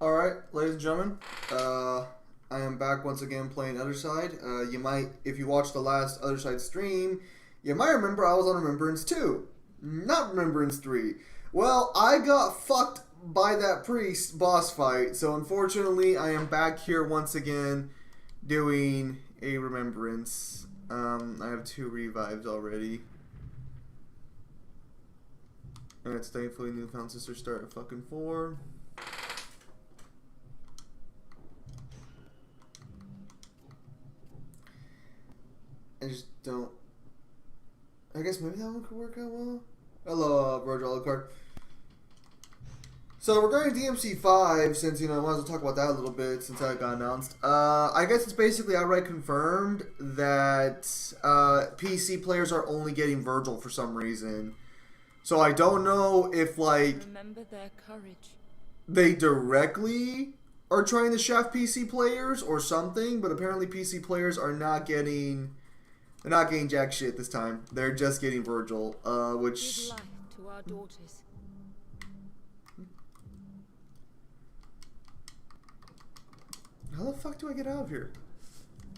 Alright, ladies and gentlemen, I am back once again playing Othercide. You might, if you watched the last Othercide stream, you might remember I was on Remeberance 2, not Remeberance 3. Well, I got fucked by that priest boss fight, so unfortunately I am back here once again doing a Remeberance. I have 2 revives already. And it's thankfully Newfound Sister start at fucking 4. I just don't. I guess maybe that one could work out well. Hello, Roger Alucard. So we're going to DMC 5 since, you know, I wanted to talk about that a little bit since that got announced. I guess it's basically outright confirmed that PC players are only getting Virgil for some reason. So I don't know if, like, remember their courage. They directly are trying to shaft PC players or something, but apparently PC players are not getting. They're not getting jack shit this time. They're just getting Virgil, which. Give life to our daughters. How the fuck do I get out of here?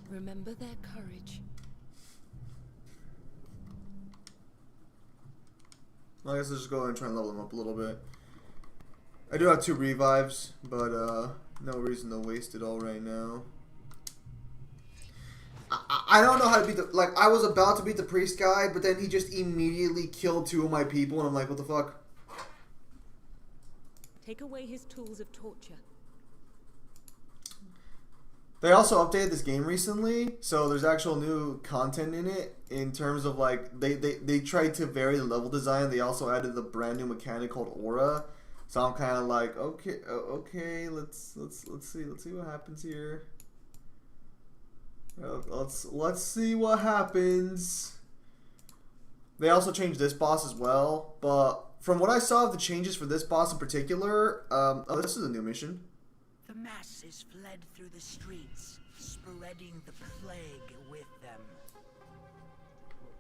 Remember their courage. I guess I'll just go ahead and try and level them up a little bit. I do have 2 revives, but no reason to waste it all right now. I don't know how to beat the... Like, I was about to beat the priest guy, but then he just immediately killed 2 of my people, and I'm like, what the fuck? Take away his tools of torture. They also updated this game recently, so there's actual new content in it in terms of, like, they tried to vary the level design. They also added the brand new mechanic called Aura. So I'm kind of like, okay, let's see what happens here. Let's see what happens. They also changed this boss as well, but from what I saw of the changes for this boss in particular, oh, this is a new mission. The masses fled through the streets, spreading the plague with them.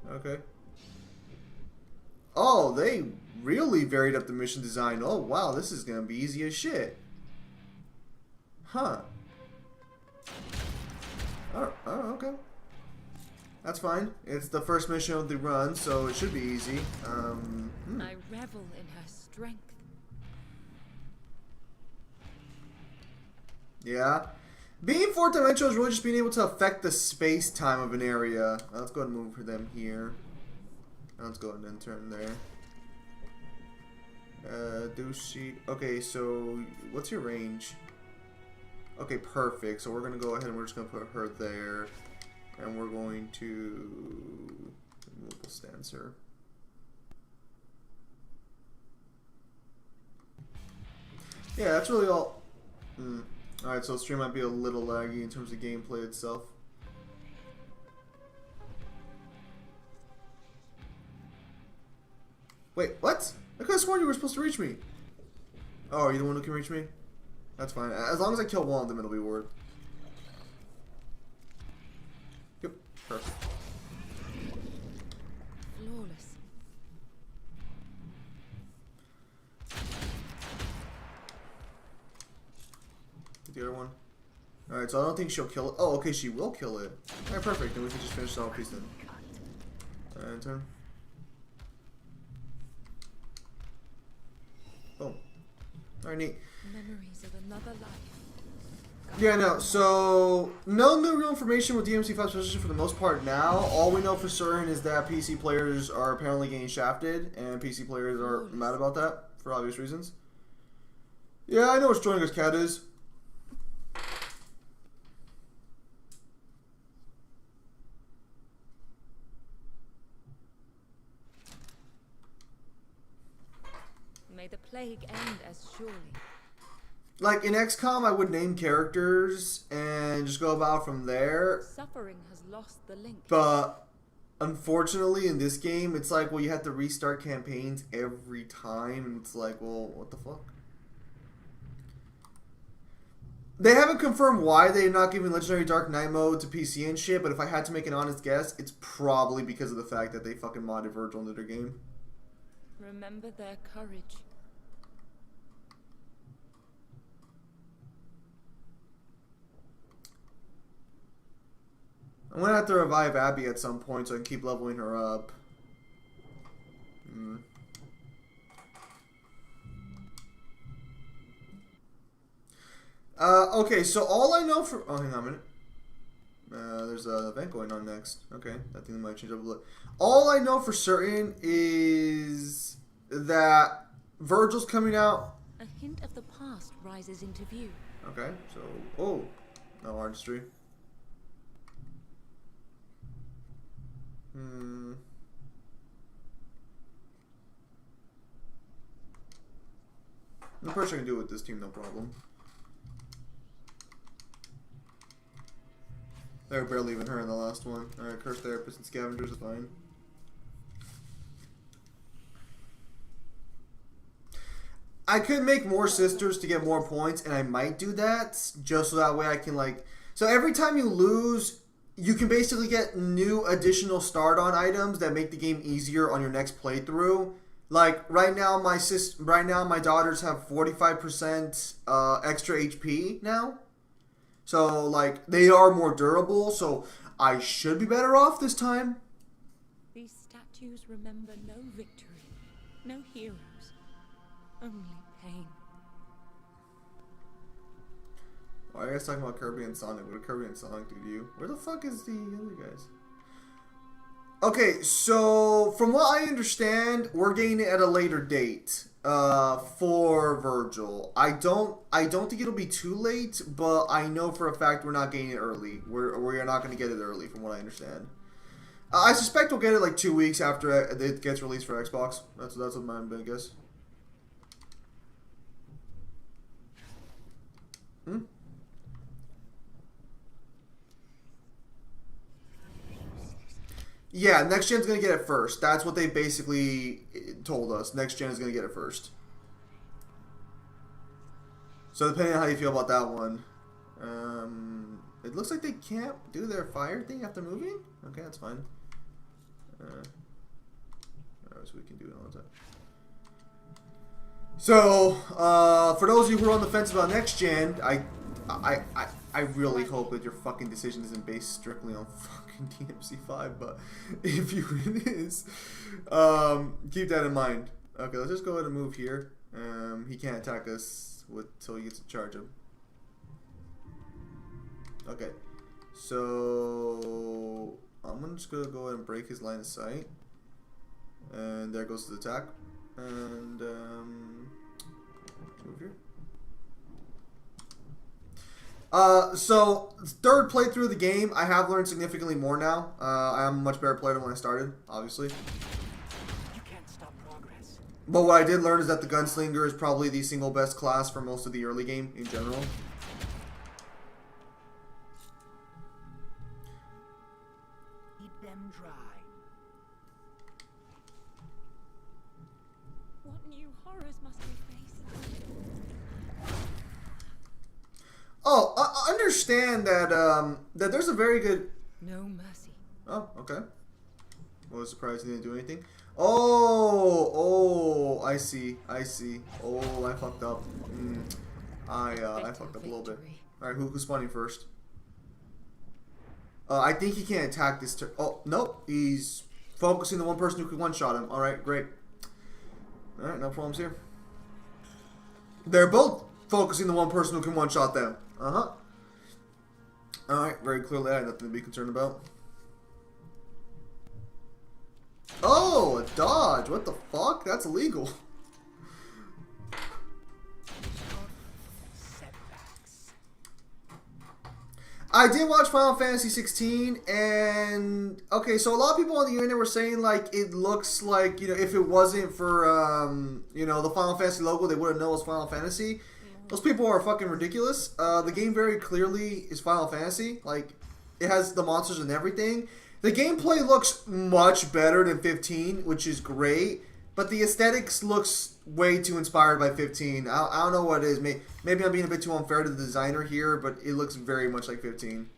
Okay. Oh, they really varied up the mission design. Oh, wow, this is gonna be easy as shit. Huh. Oh, okay. That's fine. It's the first mission of the run, so it should be easy. I revel in her strength. Yeah. Being 4th dimensional is really just being able to affect the space-time of an area. Let's go ahead and move for them here. Let's go ahead and turn there. Okay, so what's your range? Okay, perfect. So we're gonna go ahead and we're just gonna put her there, and we're going to move the stancer. Yeah, that's really all. Alright, so stream might be a little laggy in terms of gameplay itself. Wait, what? I could have sworn you were supposed to reach me. Oh, are you the one who can reach me? That's fine. As long as I kill one of them, it'll be worth. Yep, perfect. Flawless. The other one. Alright, so I don't think she'll kill it. Oh, okay, she will kill it. Alright, perfect. Then we can just finish the whole piece then. Alright, turn. Boom. Alright, neat. Memories of another life. Yeah, no. So, no new real information with DMC 5 position for the most part now. All we know for certain is that PC players are apparently getting shafted, and PC players are mad about that for obvious reasons. Yeah, I know what Stroinger's cat is. May the plague end as surely. Like, in XCOM, I would name characters and just go about from there. Suffering has lost the link. But, unfortunately, in this game, it's like, well, you have to restart campaigns every time. And it's like, well, what the fuck? They haven't confirmed why they're not giving Legendary Dark Knight mode to PC and shit, but if I had to make an honest guess, it's probably because of the fact that they fucking modded Virgil into their game. Remember their courage. I'm gonna have to revive Abby at some point so I can keep leveling her up. Okay, so all I know for... Oh, hang on a minute. There's an event going on next. Okay, that thing might change up a little. All I know for certain is that Virgil's coming out. A hint of the past rises into view. Okay, so... Oh, no artistry. I'm pretty sure I can do it with this team, no problem. They were barely even her in the last one. Alright, Curse Therapists and Scavengers is fine. I could make more sisters to get more points, and I might do that, just so that way I can, like... So every time you lose, you can basically get new additional start-on items that make the game easier on your next playthrough. Like, right now my daughters have 45% extra HP now. So, like, they are more durable, so I should be better off this time. These statues remember no victory, no heroes, only pain. Why are you guys talking about Kirby and Sonic? What did Kirby and Sonic do to you? Where the fuck is the other guys? Okay, so from what I understand, we're getting it at a later date for Virgil. I don't think it'll be too late, but I know for a fact we're not getting it early. We're not going to get it early, from what I understand. I suspect we'll get it like 2 weeks after it gets released for Xbox. That's what my guess. Yeah, next gen's gonna get it first. That's what they basically told us. Next gen is gonna get it first. So depending on how you feel about that one, it looks like they can't do their fire thing after moving. Okay, that's fine. Alright, so we can do it all the time. So for those of you who are on the fence about next gen, I really hope that your fucking decision isn't based strictly on fucking DMC5, but if it is, keep that in mind. Okay, let's just go ahead and move here. He can't attack us until he gets to charge him. Okay, so I'm just gonna go ahead and break his line of sight, and there goes the attack, and move here. So third playthrough of the game, I have learned significantly more now. I am a much better player than when I started, obviously. You can't stop progress. But what I did learn is that the Gunslinger is probably the single best class for most of the early game in general. Eat them dry. What new horrors must we face? Oh, I understand that that there's a very good... No mercy. Oh, okay. Well, surprised he didn't do anything. Oh, I see. Oh, I fucked up. I fucked up a little bit. Alright, who's spawning first? I think he can't attack this turn. Oh, nope. He's focusing the one person who can one-shot him. Alright, great. Alright, no problems here. They're both focusing the one person who can one-shot them. Alright, very clearly I had nothing to be concerned about. Oh, a dodge. What the fuck? That's illegal. Setbacks. I did watch Final Fantasy 16, and okay, so a lot of people on the internet were saying like it looks like, you know, if it wasn't for you know, the Final Fantasy logo, they wouldn't know it was Final Fantasy. Those people are fucking ridiculous. The game very clearly is Final Fantasy. Like, it has the monsters and everything. The gameplay looks much better than 15, which is great. But the aesthetics looks way too inspired by 15. I don't know what it is. Maybe I'm being a bit too unfair to the designer here, but it looks very much like 15.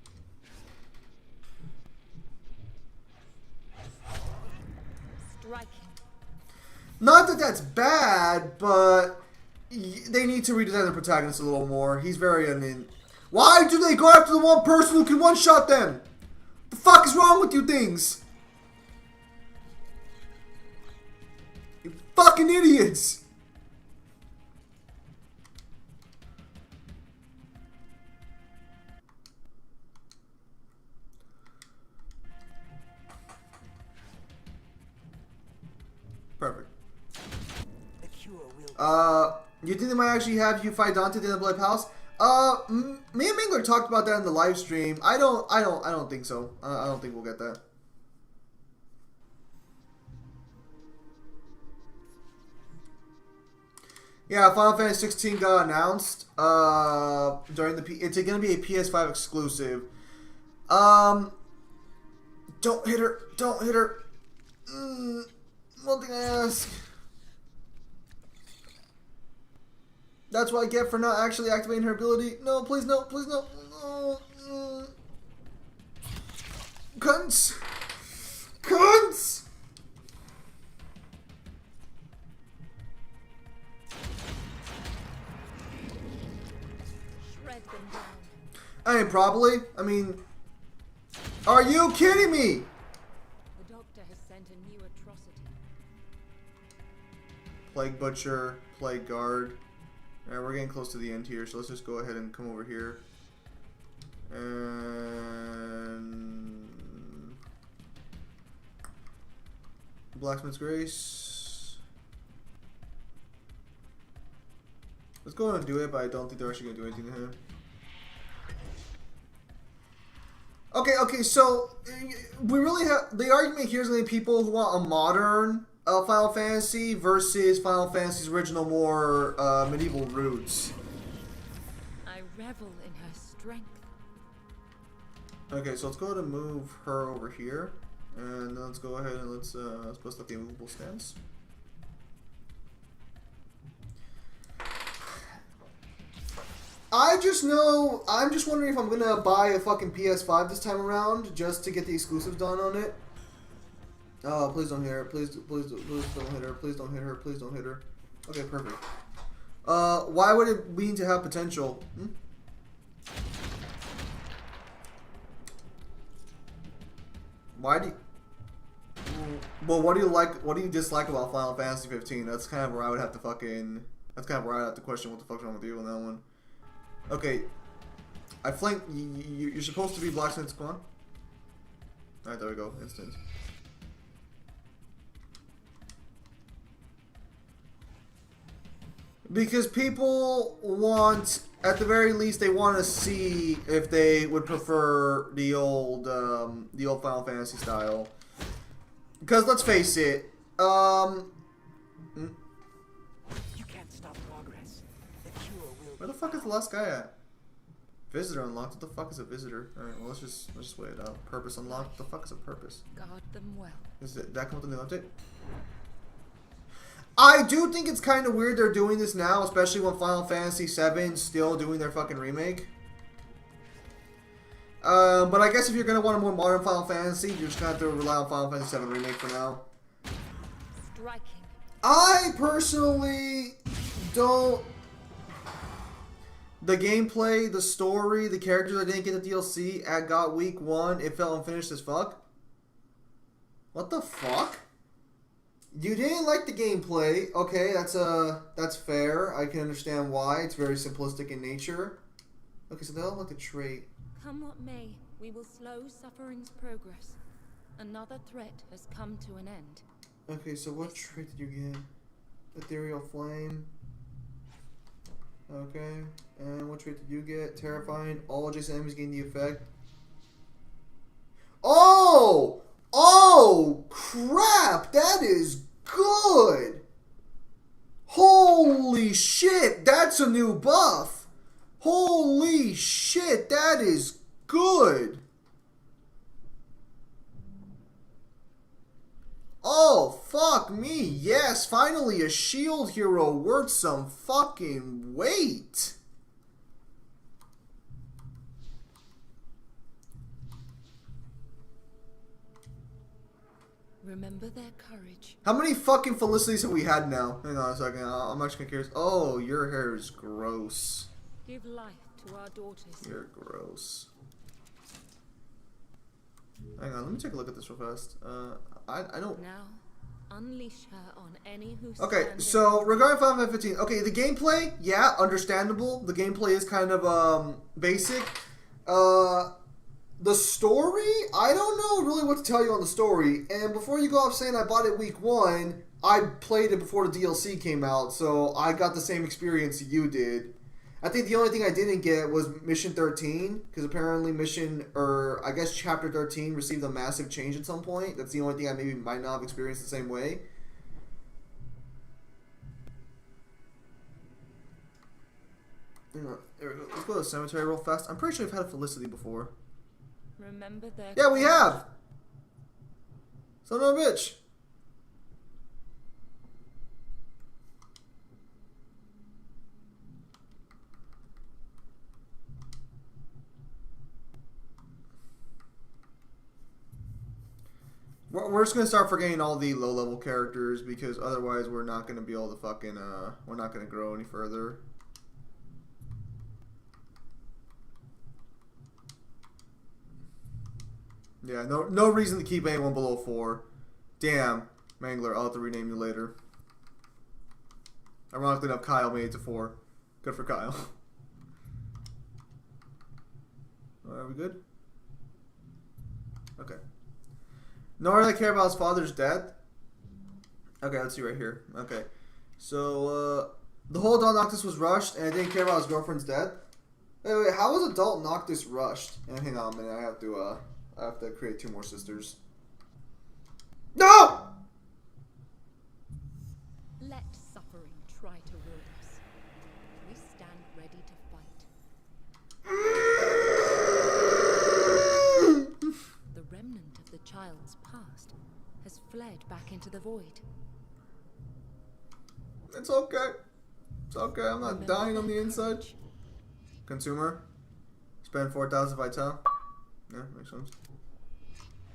Striking. Not that that's bad, but they need to redesign the protagonist a little more. He's very Why do they go after the one person who can one-shot them? The fuck is wrong with you things? You fucking idiots! Perfect. The cure will. You think they might actually have you fight Dante in the Blood Palace? Me and Mingler talked about that in the live stream. I don't think so. I don't think we'll get that. Yeah, Final Fantasy 16 got announced. During the it's gonna be a PS5 exclusive. Don't hit her. Don't hit her. One thing I ask. That's what I get for not actually activating her ability. No, please no, please no. No. Cunts! Cunts! Shred them down. I mean, probably. I mean, are you kidding me? The doctor has sent a new atrocity. Plague Butcher, Plague Guard. Alright, we're getting close to the end here, so let's just go ahead and come over here. And Blacksmith's Grace. Let's go ahead and do it, but I don't think they're actually going to do anything to him. Okay, so we really have the argument here is going to be people who want a modern Final Fantasy versus Final Fantasy's original, more medieval roots. I revel in her strength. Okay, so let's go ahead and move her over here, and then let's go ahead and let's bust up the immovable stance. I'm just wondering if I'm gonna buy a fucking PS5 this time around just to get the exclusives done on it. Oh, please don't hit her. Please don't hit her. Please don't hit her. Please don't hit her. Okay, perfect. Why would it mean to have potential? Why do you... Well, what do you like? What do you dislike about Final Fantasy 15? That's kind of where I would have to fucking... That's kind of where I have to question what the fuck's wrong with you on that one. Okay. I flank... You're supposed to be Blacksmith's Spawn. Alright, there we go. Instant. Because people want, at the very least, they want to see if they would prefer the old Final Fantasy style. Because let's face it, You can't stop progress. The cure will. where the fuck is the last guy at? Visitor unlocked. What the fuck is a visitor? All right, well let's just wait it out. Purpose unlocked. What the fuck is a purpose? Guard them well. Is it that come with the new update? I do think it's kind of weird they're doing this now, especially when Final Fantasy VII still doing their fucking remake. But I guess if you're going to want a more modern Final Fantasy, you're just going to have to rely on Final Fantasy VII Remake for now. Striking. I personally don't... The gameplay, the story, the characters I didn't get the DLC at got week 1, it felt unfinished as fuck. What the fuck? You didn't like the gameplay. Okay, that's fair. I can understand why. It's very simplistic in nature. Okay, so they don't like the trait. Come what may, we will slow suffering's progress. Another threat has come to an end. Okay, so what trait did you get? Ethereal Flame. Okay, and what trait did you get? Terrifying. All adjacent enemies gain the effect. Oh! Oh, crap! That is good! Holy shit! That's a new buff! Holy shit! That is good! Oh, fuck me! Yes, finally a shield hero worth some fucking weight! Remember their courage. How many fucking Felicities have we had now? Hang on a second. I'm actually curious. Oh, your hair is gross. Give life to our daughters. You're gross. Hang on, let me take a look at this real fast. I don't... Now, unleash her on any who Okay, stand in so her regarding Final Fantasy 15, okay, the gameplay, yeah, understandable. The gameplay is kind of basic. The story, I don't know really what to tell you on the story. And before you go off saying I bought it week 1, I played it before the DLC came out, so I got the same experience you did. I think the only thing I didn't get was Mission 13, because apparently I guess Chapter 13 received a massive change at some point. That's the only thing I maybe might not have experienced the same way. There we go. Let's go to the cemetery real fast. I'm pretty sure I've had Felicity before. Remember their Yeah, we have! Son of a bitch! We're just gonna start forgetting all the low-level characters because otherwise we're not gonna be able to fucking we're not gonna grow any further. Yeah, no reason to keep anyone below 4. Damn, Mangler, I'll have to rename you later. Ironically enough, Kyle made it to 4. Good for Kyle. Are we good? Okay. No one really care about his father's death? Okay, let's see right here. Okay. So, the whole adult Noctis was rushed, and I didn't care about his girlfriend's death? Wait, how was adult Noctis rushed? And hang on a minute, I have to create 2 more sisters. No! Let suffering try to rule us. We stand ready to fight. The remnant of the child's past has fled back into the void. It's okay. It's okay, I'm not Remember dying on the their inside. courage. Consumer. Spend 4,000 vital. Yeah, makes sense.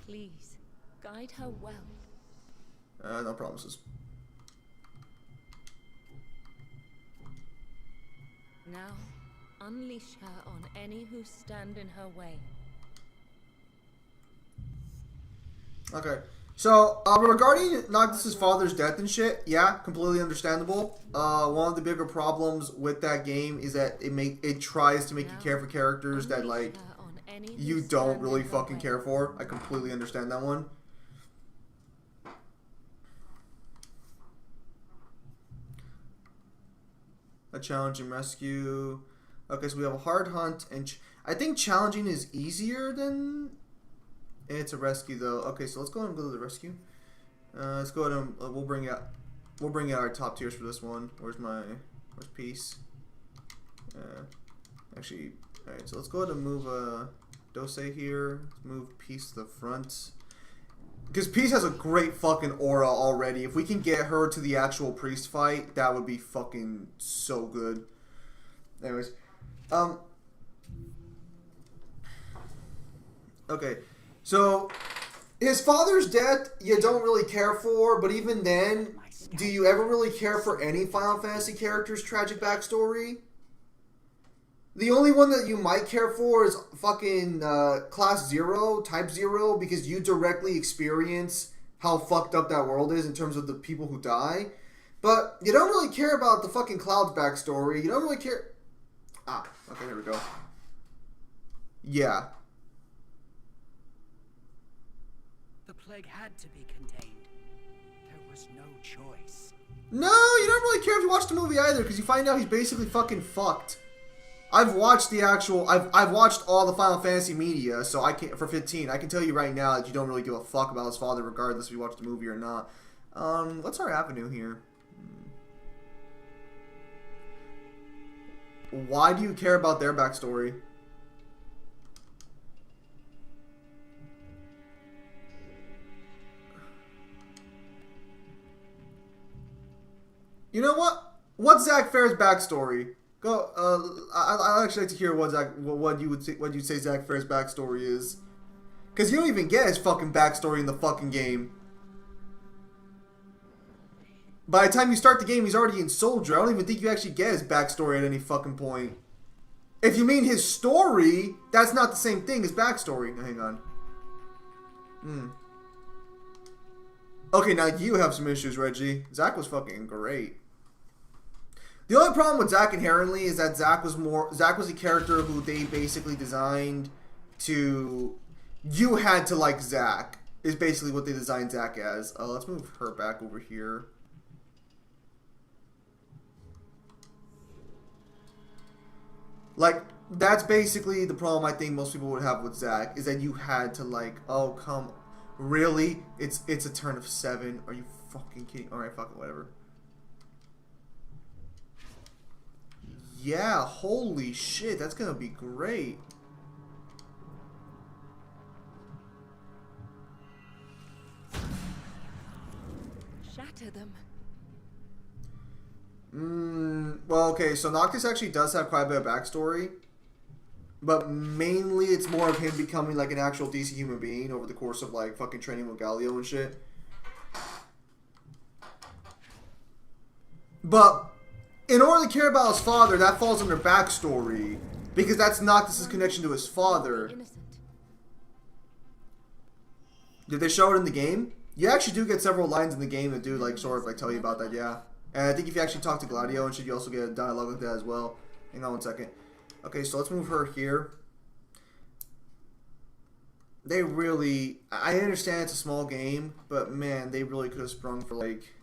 Please, guide her well. No promises. Now, unleash her on any who stand in her way. Okay. So, regarding Noctis' father's death and shit, yeah, completely understandable. One of the bigger problems with that game is that it tries to make you care for characters that, like, you don't really fucking care for. I completely understand that one. A challenging rescue. Okay, so we have a hard hunt, and I think challenging is easier than... It's a rescue though. Okay, so let's go ahead and go to the rescue. Let's go ahead and we'll bring out our top tiers for this one. Where's Peace? Actually, all right. So let's go ahead and move Dose here. Let's move Peace to the front because Peace has a great fucking aura already. If we can get her to the actual priest fight, that would be fucking so good. Anyways, okay. So, his father's death, you don't really care for, but even then, do you ever really care for any Final Fantasy character's tragic backstory? The only one that you might care for is fucking Class 0, Type 0, because you directly experience how fucked up that world is in terms of the people who die. But you don't really care about the fucking Cloud's backstory. You don't really care... Ah, okay, here we go. Yeah. The plague had to be contained. There was no choice. No, you don't really care if you watch the movie either, because you find out he's basically fucking fucked. I've watched I've watched all the Final Fantasy media, so I can for 15. I can tell you right now that you don't really give a fuck about his father, regardless if you watch the movie or not. What's our avenue here? Why do you care about their backstory? You know what? What's Zack Fair's backstory? Go. I'd actually like to hear what you'd say Zack Fair's backstory is, because you don't even get his fucking backstory in the fucking game. By the time you start the game, he's already in Soldier. I don't even think you actually get his backstory at any fucking point. If you mean his story, that's not the same thing as backstory. Hang on. Okay, now you have some issues, Reggie. Zach was fucking great. The only problem with Zach inherently is that Zach was a character who they basically designed to... You had to like Zach, is basically what they designed Zach as. Let's move her back over here. Like, that's basically the problem I think most people would have with Zach, is that you had to like, oh, come... Really? It's a turn of 7. Are you fucking kidding? Alright, fuck it, whatever. Yeah, holy shit, that's gonna be great. Shatter them. Well, okay, so Noctis actually does have quite a bit of backstory. But mainly it's more of him becoming like an actual decent human being over the course of like fucking training with Galio and shit. But in order to care about his father, that falls under backstory. Because that's Noctis' connection to his father. Did they show it in the game? You actually do get several lines in the game that do like sort of like tell you about that, yeah. And I think if you actually talk to Gladio and shit, you also get a dialogue like that as well. Hang on one second. Okay, so let's move her here. They really... I understand it's a small game, but man, they really could have sprung for like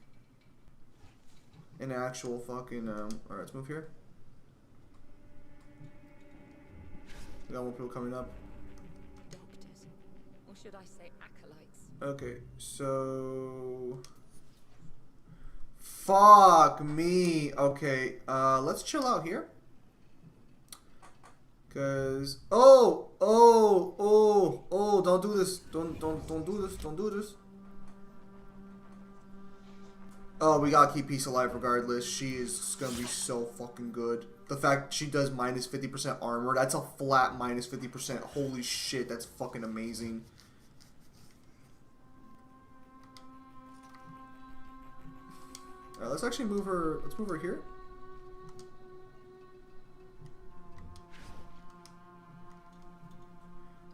an actual fucking... Alright, let's move here. We got more people coming up. Doctors. Or should I say acolytes? Okay, so... Fuck me. Okay, let's chill out here. Cause don't do this. Don't do this. Oh, we gotta keep Peace alive regardless. She is gonna be so fucking good. The fact she does minus 50% armor, that's a flat minus 50%. Holy shit, that's fucking amazing. Alright, let's actually move her. Let's move her here.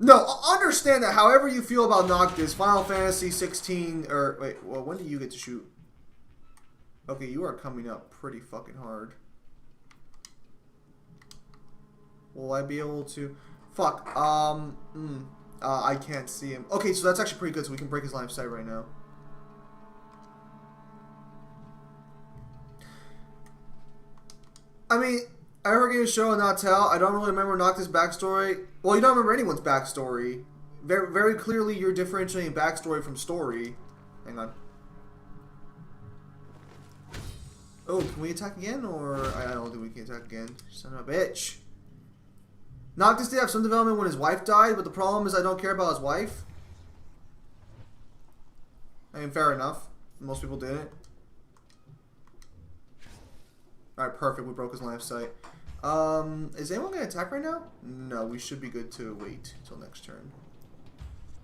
No, understand that however you feel about Noctis, Final Fantasy 16, or, wait, well, when do you get to shoot? Okay, you are coming up pretty fucking hard. Will I be able to, fuck, I can't see him. Okay, so that's actually pretty good, so we can break his line of sight right now. I mean... I ever gave a show and not tell. I don't really remember Noctis' backstory. Well, you don't remember anyone's backstory. Very, very clearly, you're differentiating backstory from story. Hang on. Oh, can we attack again? Or I don't think we can attack again. Son of a bitch. Noctis did have some development when his wife died, but the problem is I don't care about his wife. I mean, fair enough. Most people didn't. Alright, perfect. We broke his line of sight. Is anyone going to attack right now? No, we should be good to wait until next turn.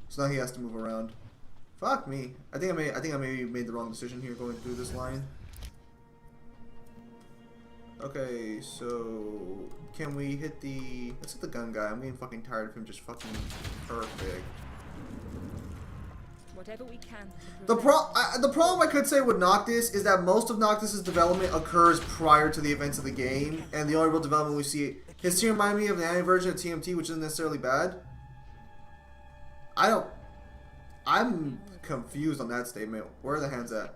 So now he has to move around. Fuck me. I think I maybe made the wrong decision here going through this line. Okay, so can we hit the... Let's hit the gun guy. I'm getting fucking tired of him just fucking perfect. Whatever we can. The problem I could say with Noctis is that most of Noctis' development occurs prior to the events of the game, and the only real development we see... His team remind me of an anime version of TMT, which isn't necessarily bad. I'm confused on that statement. Where are the hands at?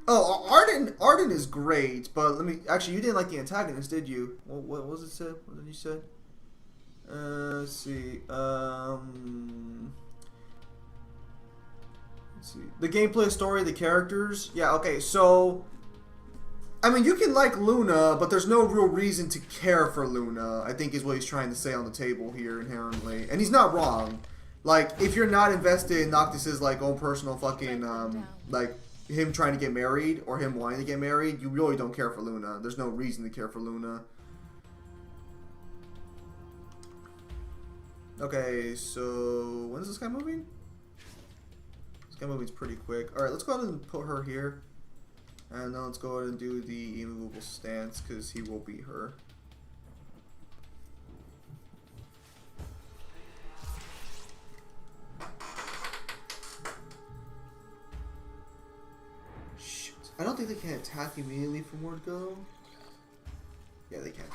Oh, Arden is great, but let me... Actually, you didn't like the antagonist, did you? What was it said? What did you say? Let's see. Let's see. The gameplay, story, the characters. Yeah, okay, so... I mean, you can like Luna, but there's no real reason to care for Luna, I think is what he's trying to say on the table here, inherently. And he's not wrong. Like, if you're not invested in Noctis' like, own personal fucking, like, him trying to get married, or him wanting to get married, you really don't care for Luna. There's no reason to care for Luna. Okay, so when is this guy moving? This guy moving's pretty quick. Alright, let's go ahead and put her here. And then let's go ahead and do the immovable stance, because he will beat her. don't think they can attack immediately from word go. Yeah, they can.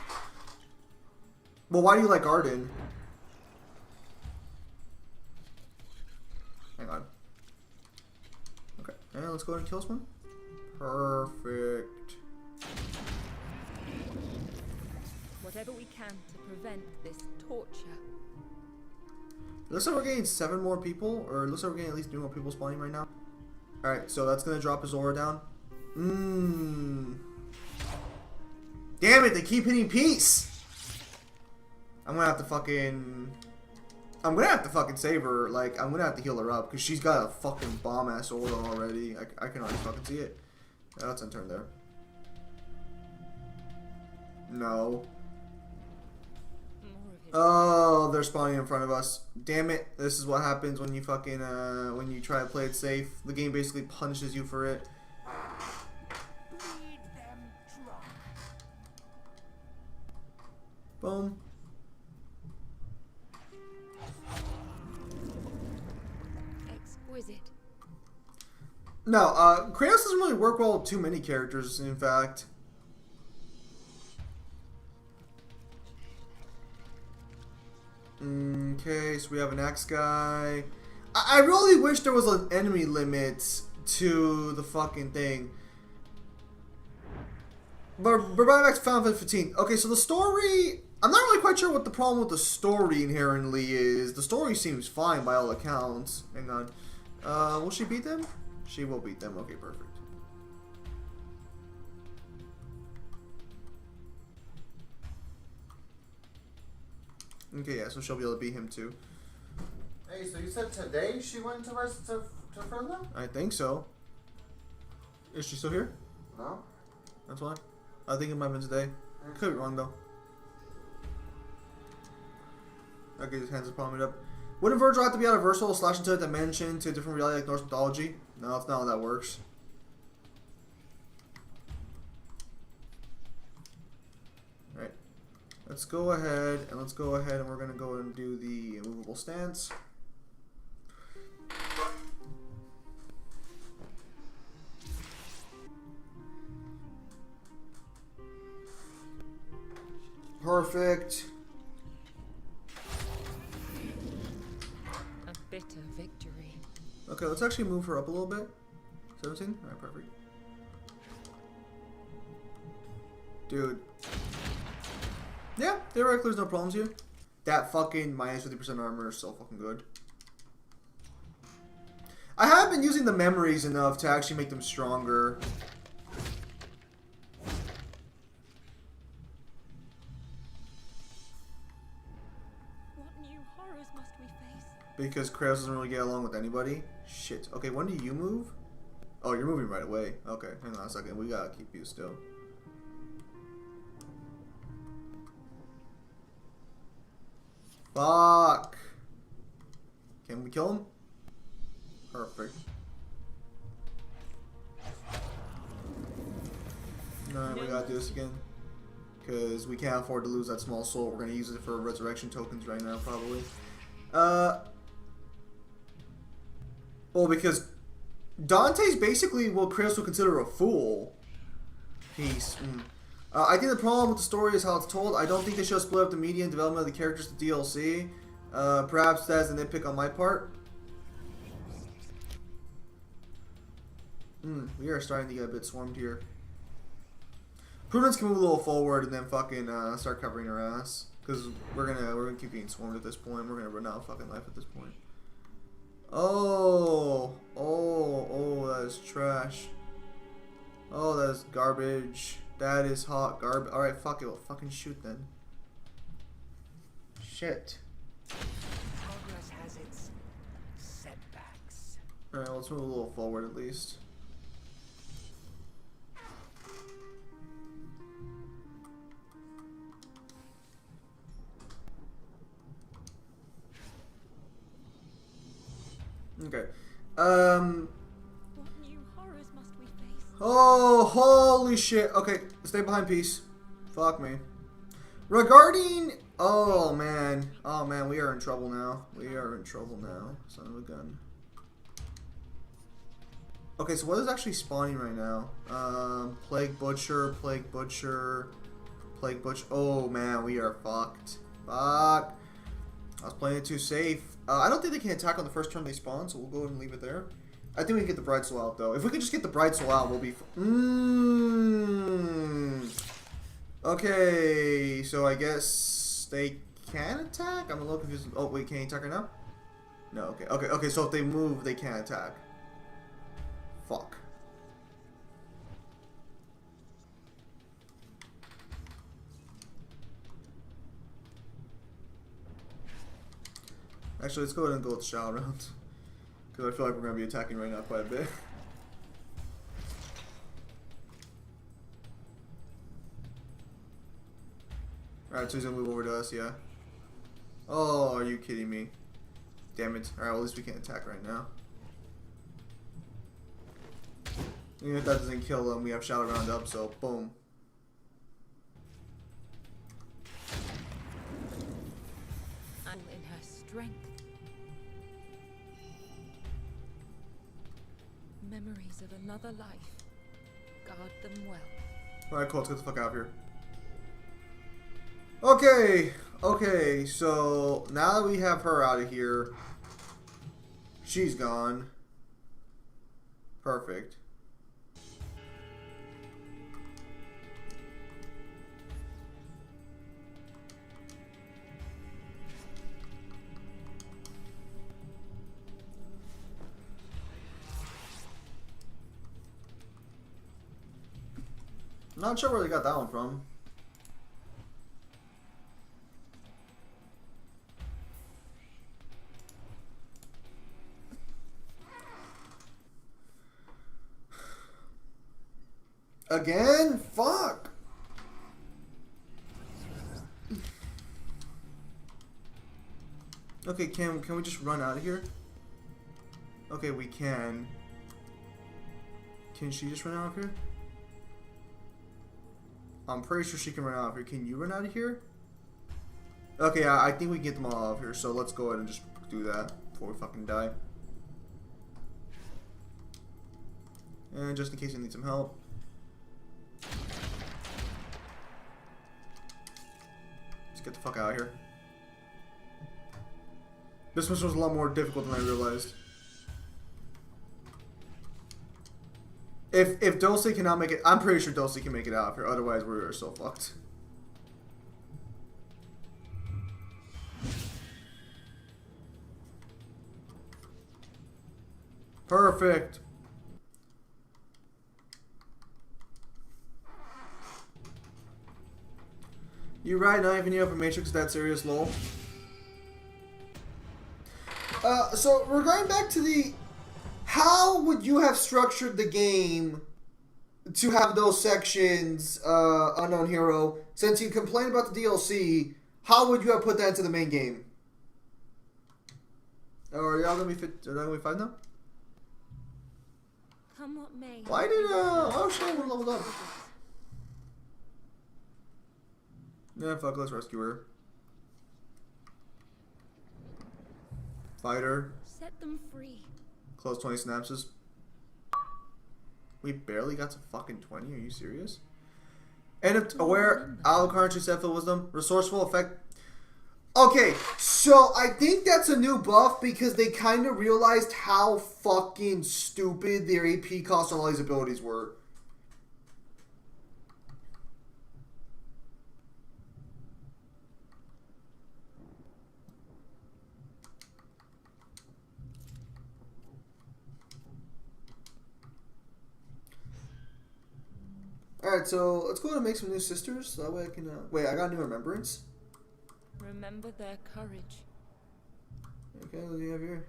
Well, why do you like Arden? Hang on. Okay, and let's go ahead and kill this one. Perfect. Whatever we can to prevent this torture. It looks like we're getting 7 more people, or it looks like we're getting at least 3 more people spawning right now. Alright, so that's gonna drop his aura down. Damn it, they keep hitting peace! I'm gonna have to fucking save her. Like, I'm gonna have to heal her up, because she's got a fucking bomb-ass aura already. I can already fucking see it. Yeah, let's end turn there. No. Oh, they're spawning in front of us. Damn it. This is what happens when you fucking, when you try to play it safe. The game basically punishes you for it. Boom. Exquisite. No, Kratos doesn't really work well with too many characters, in fact. Okay, so we have an axe guy. I really wish there was an enemy limit to the fucking thing. But we're back to Final Fantasy 15. Okay, so the story... I'm not really quite sure what the problem with the story inherently is. The story seems fine by all accounts. Hang on. Will she beat them? She will beat them. Okay, perfect. Okay, yeah, so she'll be able to beat him too. Hey, so you said today she went to Fernley? I think so. Is she still here? No. That's why. I think it might have been today. Could be wrong though. Okay, his hands are palmed up. Wouldn't Virgil have to be out of Versal slash into a dimension to a different reality like Norse mythology? No, that's not how that works. Alright. Let's go ahead and we're gonna go and do the immovable stance. Perfect. A bitter victory. Okay, let's actually move her up a little bit. 17? Alright, perfect. Dude. Yeah, theoretically there's no problems here. That fucking minus 50% armor is so fucking good. I have been using the memories enough to actually make them stronger. Because Kratos doesn't really get along with anybody. Shit. Okay, when do you move? Oh, you're moving right away. Okay, hang on a second. We gotta keep you still. Fuck. Can we kill him? Perfect. No, we gotta do this again. Because we can't afford to lose that small soul. We're gonna use it for resurrection tokens right now, probably. Well, because Dante's basically what Kratos would consider a fool. Peace. I think the problem with the story is how it's told. I don't think they should split up the media and development of the characters to DLC. Perhaps that's a nitpick on my part. We are starting to get a bit swarmed here. Prudence can move a little forward and then fucking start covering her ass. Because we're gonna keep getting swarmed at this point. We're gonna run out of fucking life at this point. Oh, that is trash. Oh, that is garbage. That is hot garbage. Alright, fuck it. We'll fucking shoot then. Shit. Progress has its setbacks. Alright, let's move a little forward at least. Okay. What new horrors must we face? Oh, holy shit. Okay, stay behind, peace. Fuck me. Regarding... Oh, man. Oh, man, we are in trouble now. We are in trouble now. Son of a gun. Okay, so what is actually spawning right now? Plague Butcher, Plague Butcher, Plague Butcher. Oh man, we are fucked. Fuck. I was playing it too safe. I don't think they can attack on the first turn they spawn, so we'll go ahead and leave it there. I think we can get the Bright Soul out though. If we could just get the Bright Soul out, we'll be. Okay, so I guess they can attack. I'm a little confused. Oh wait, can he attack right now? No. Okay. Okay. So if they move, they can't attack. Fuck. Actually, let's go ahead and go with the shower round. Because I feel like we're going to be attacking right now quite a bit. Alright, so he's going to move over to us, yeah. Oh, are you kidding me? Damn it. Alright, well, at least we can't attack right now. Even if that doesn't kill them, we have Shadow Round up, so boom. And in her strength. Memories of another life. Guard them well. Alright, cool. Let's get the fuck out of here. Okay, so now that we have her out of here, she's gone. Perfect. Not sure where they got that one from. Again? Fuck. Okay, can we just run out of here? Okay, we can. Can she just run out of here? I'm pretty sure she can run out of here. Can you run out of here? Okay, I think we can get them all out of here, so let's go ahead and just do that before we fucking die. And just in case you need some help. Let's get the fuck out of here. This mission was a lot more difficult than I realized. If Dulce cannot make it, I'm pretty sure Dulce can make it out of here. Otherwise, we're so fucked. Perfect. You right, not even you up a Matrix that serious, lol. So we're going back to the. How would you have structured the game to have those sections, Unknown Hero? Since you complained about the DLC, how would you have put that into the main game? Are y'all gonna be fit? Are y'all gonna be fine now? Come what may. Why did oh shit, we're leveled up. Yeah, fuck, let's rescue her. Fighter. Set them free. Close 20 synapses. We barely got to fucking 20, are you serious? End of aware, Alucard, Set Wisdom, Resourceful, Effect. Okay, so I think that's a new buff because they kind of realized how fucking stupid their AP cost on all these abilities were. Alright, so let's go ahead and make some new sisters. So that way I can. Wait, I got a new remembrance. Remember their courage. Okay, what do you have here?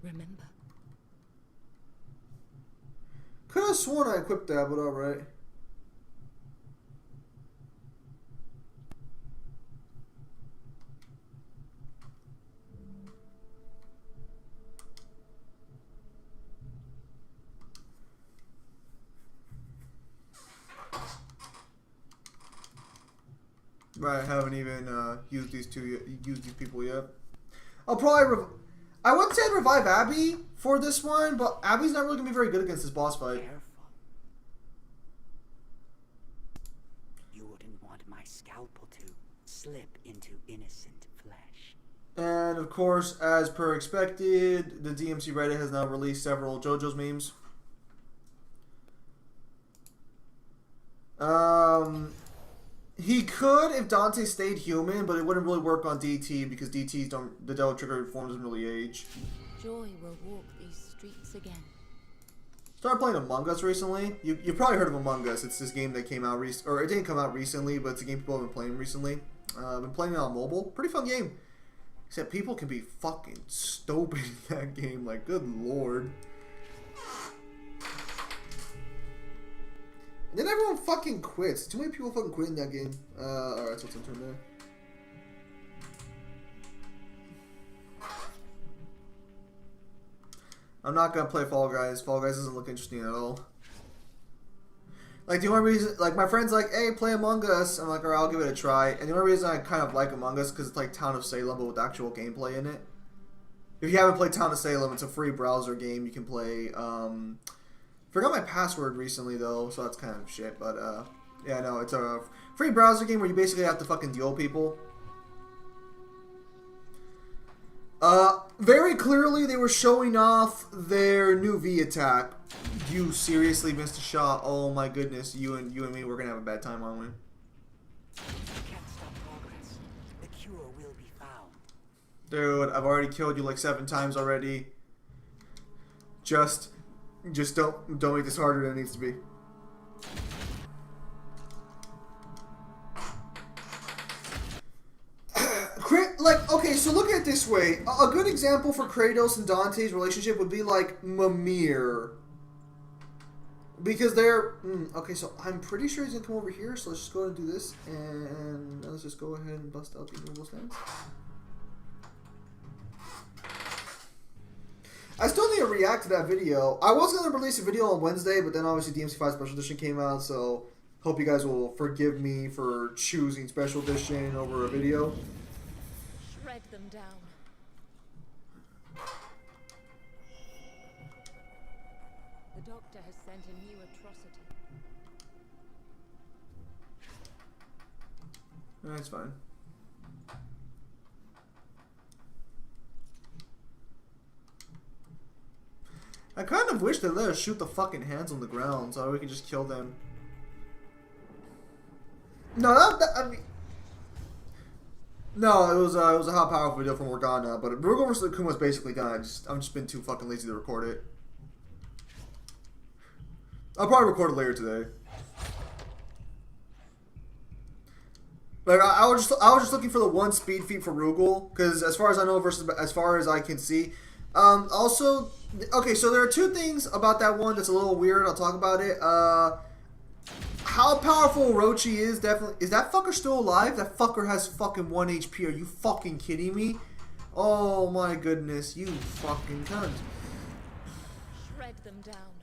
Remember. Could have sworn I equipped that, but alright. Right, I haven't even used these people yet. I'll probably I would say I'd revive Abby for this one, but Abby's not really gonna be very good against this boss fight. Careful. You wouldn't want my scalpel to slip into innocent flesh. And of course, as per expected, the DMC Reddit has now released several JoJo's memes. He could if Dante stayed human, but it wouldn't really work on DT because DT's don't, the Devil Trigger form doesn't really age. Joy will walk these streets again. Started playing Among Us recently. You probably heard of Among Us. It's this game that came out or it didn't come out recently, but it's a game people have been playing recently. I've been playing it on mobile. Pretty fun game. Except people can be fucking stupid in that game. Like, good lord. And then everyone fucking quits. Too many people fucking quit in that game. Alright, so let's turn there. I'm not gonna play Fall Guys. Fall Guys doesn't look interesting at all. Like, the only reason, like, my friend's like, hey, play Among Us. I'm like, alright, I'll give it a try. And the only reason I kind of like Among Us because it's like Town of Salem, but with actual gameplay in it. If you haven't played Town of Salem, it's a free browser game. You can play, forgot my password recently, though, so that's kind of shit. But, yeah, no, it's a free browser game where you basically have to fucking duel people. Very clearly they were showing off their new V attack. You seriously missed a shot. Oh my goodness, you and me, we're gonna have a bad time, aren't we? Can't stop progress. The cure will be found. Dude, I've already killed you like 7 times already. Just don't make this harder than it needs to be. Like, okay, so look at it this way. A good example for Kratos and Dante's relationship would be like Mimir. Because they're... okay, so I'm pretty sure he's going to come over here, so let's just go ahead and do this. And let's just go ahead and bust out the removal stance. I still need to react to that video. I was going to release a video on Wednesday, but then obviously DMC5 Special Edition came out, so hope you guys will forgive me for choosing Special Edition over a video. Shred them down. The doctor has sent a new atrocity. That's fine. I kind of wish they let us shoot the fucking hands on the ground so we could just kill them. No, I mean... No, it was a hot powerful video from Morgana, but Rugal vs. Akuma was basically done. I'm just been too fucking lazy to record it. I'll probably record it later today. Like I was just looking for the one speed feat for Rugal, because as far as I know, as far as I can see, also, okay, so there are 2 things about that one that's a little weird. I'll talk about it. How powerful Orochi is, definitely. Is that fucker still alive? That fucker has fucking 1 HP. Are you fucking kidding me? Oh my goodness, you fucking cunt. Shred them down.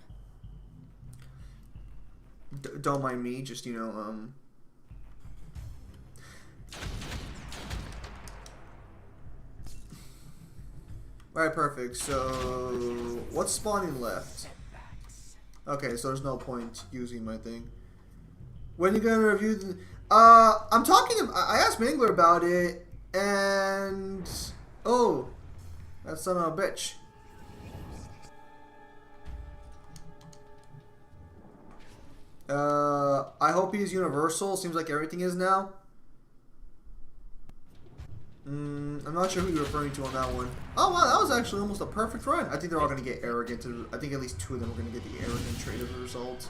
Don't mind me, just, you know, Alright, perfect. So, what's spawning left? Okay, so there's no point using my thing. When are you gonna review the... I'm talking... I asked Mangler about it, and... Oh, that son of a bitch. I hope he's universal. Seems like everything is now. I'm not sure who you're referring to on that one. Oh wow, that was actually almost a perfect run. I think they're all going to get arrogant. I think at least 2 of them are going to get the arrogant trait as a result.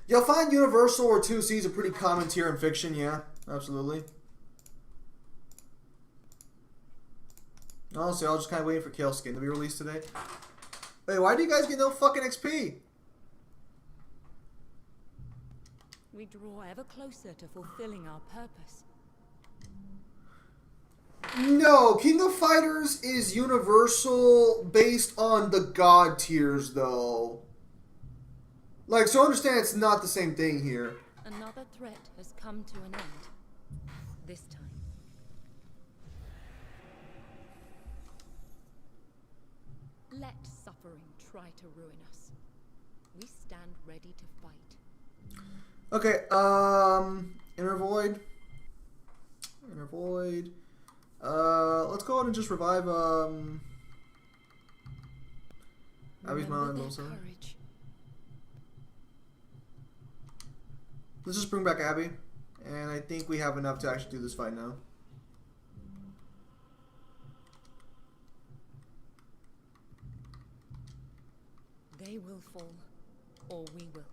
You'll find universal or 2C's a pretty common tier in fiction, yeah. Absolutely. Honestly, I was just kind of waiting for Kale Skin to be released today. Wait, why do you guys get no fucking XP? We draw ever closer to fulfilling our purpose. No, King of Fighters is universal based on the god tiers, though. Like, so understand it's not the same thing here. Another threat has come to an end. this time. Let suffering try to ruin us. We stand ready to fight. Okay, Inner Void. Inner Void. Let's go ahead and just revive, Abby's Mile and Wilson. Courage. Let's just bring back Abby. And I think we have enough to actually do this fight now. They will fall, or we will.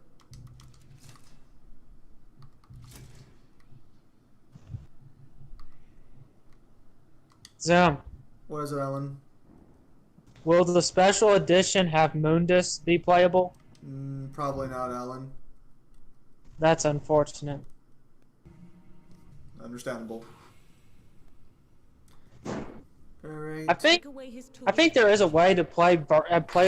Zim, What is it, Alan? will the special edition have Mundus be playable? Probably not, Alan. That's unfortunate. Understandable. Alright. I think Away his tools. I think there is a way to play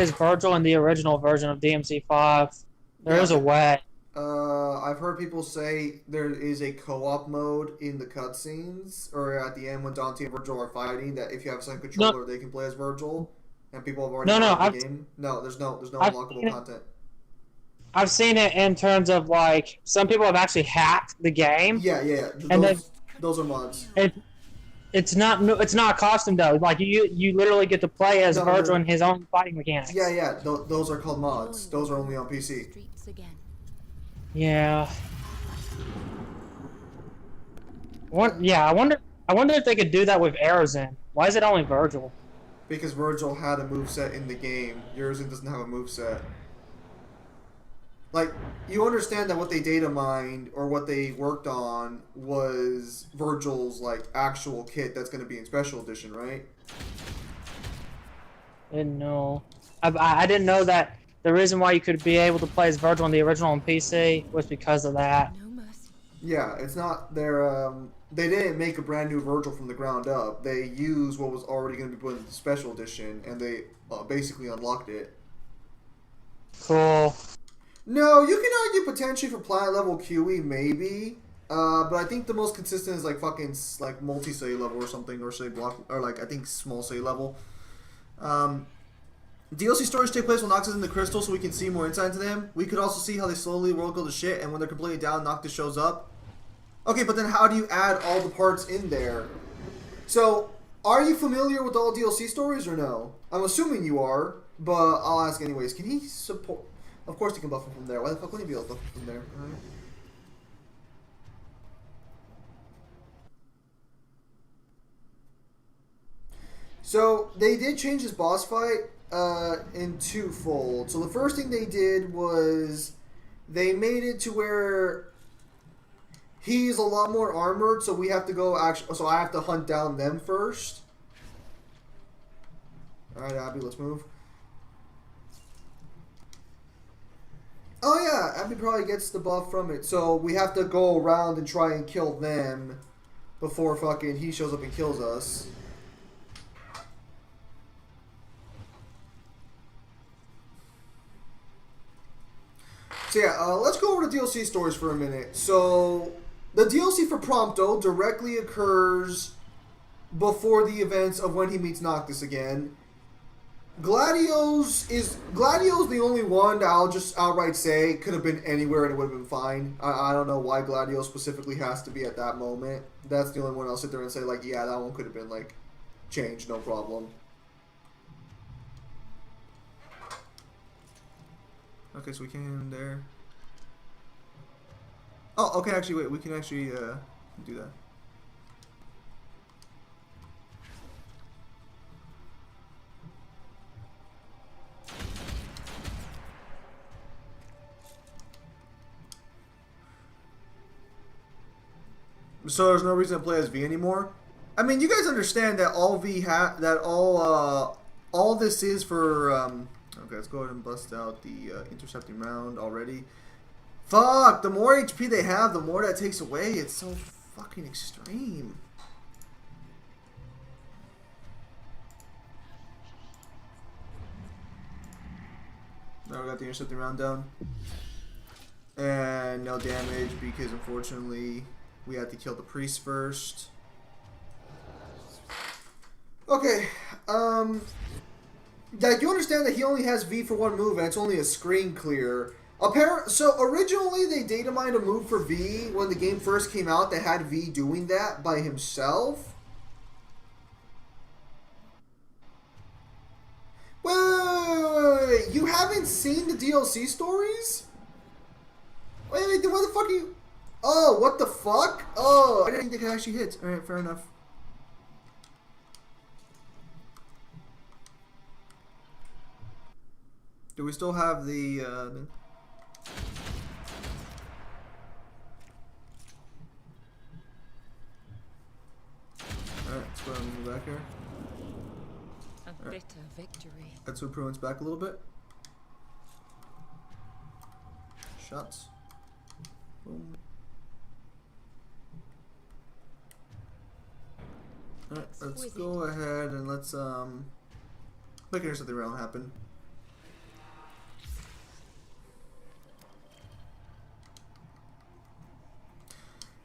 as Virgil in the original version of DMC5. There is a way. I've heard people say there is a co-op mode in the cutscenes, or at the end when Dante and Virgil are fighting, that if you have a second controller, they can play as Virgil, and people have already played the game. No, there's no unlockable content. I've seen it in terms of like some people have actually hacked the game. Yeah. And Those are mods. It's not costume though. Like you literally get to play as Virgil in his own fighting mechanics. Yeah. Those are called mods. Those are only on PC. Streets again. Yeah. I wonder if they could do that with Arizin. Why is it only Virgil? Because Virgil had a moveset in the game. Yours doesn't have a moveset. Like, you understand that what they data mined or what they worked on was Virgil's, like, actual kit that's going to be in Special Edition, right? Didn't know. I didn't know that the reason why you could be able to play as Virgil on the original on PC was because of that. No mercy. Yeah, it's not their, they didn't make a brand new Virgil from the ground up. They used what was already going to be put in the Special Edition, and they basically unlocked it. Cool. No, you can argue potentially for planet level QE, maybe. But I think the most consistent is like fucking like multi-say level or something, or say block, or like I think small say level. DLC stories take place when Noctis is in the crystal, so we can see more insight into them. We could also see how they slowly world go to shit, and when they're completely down, Noctis shows up. Okay, but then how do you add all the parts in there? So, are you familiar with all DLC stories or no? I'm assuming you are, but I'll ask anyways. Can he support? Of course he can buff him from there. Why the fuck wouldn't he be able to buff him from there? All right. So, they did change his boss fight in twofold. So the first thing they did was they made it to where he's a lot more armored, so we have to go so I have to hunt down them first. Alright, Abby, let's move. Oh yeah, Abby probably gets the buff from it. So we have to go around and try and kill them before fucking he shows up and kills us. So yeah, let's go over to DLC stories for a minute. So the DLC for Prompto directly occurs before the events of when he meets Noctis again. Gladio's the only one that I'll just outright say could have been anywhere and it would have been fine. I don't know why Gladio specifically has to be at that moment. That's the only one I'll sit there and say, like, yeah, that one could have been, like, changed, no problem. Okay, so we came there. Oh, okay, actually, wait, we can actually do that. So there's no reason to play as V anymore. I mean, you guys understand that all V all this is for. Okay, let's go ahead and bust out the intercepting round already. Fuck! The more HP they have, the more that takes away. It's so fucking extreme. Now we got the intercepting round down. And no damage because unfortunately We had to kill the priest first. Okay, yeah, you understand that he only has V for one move and it's only a screen clear. So originally they data mined a move for V when the game first came out that had V doing that by himself. Wait. You haven't seen the DLC stories? Wait, what the fuck are you... Oh, what the fuck? Oh, I didn't think it actually hits. Alright, fair enough. Do we still have the Alright, let's go ahead and move back here. A bitter victory. Let's move Pruitt's back a little bit. Shots. Boom. Alright, let's go ahead and let's look here something real happen.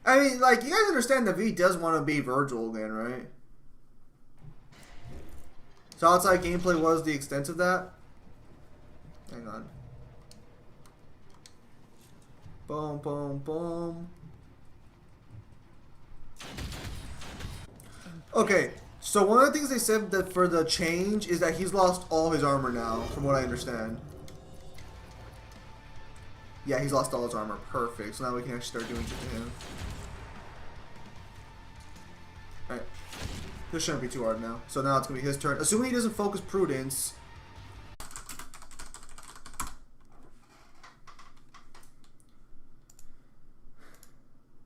I mean, like, you guys understand that V does want to be Virgil again, right? So outside gameplay was the extent of that. Hang on. Boom, boom, boom. Okay, so one of the things they said that for the change is that he's lost all his armor now, from what I understand. Yeah, he's lost all his armor. Perfect. So now we can actually start doing shit to him. Alright. This shouldn't be too hard now. So now it's going to be his turn. Assuming he doesn't focus Prudence,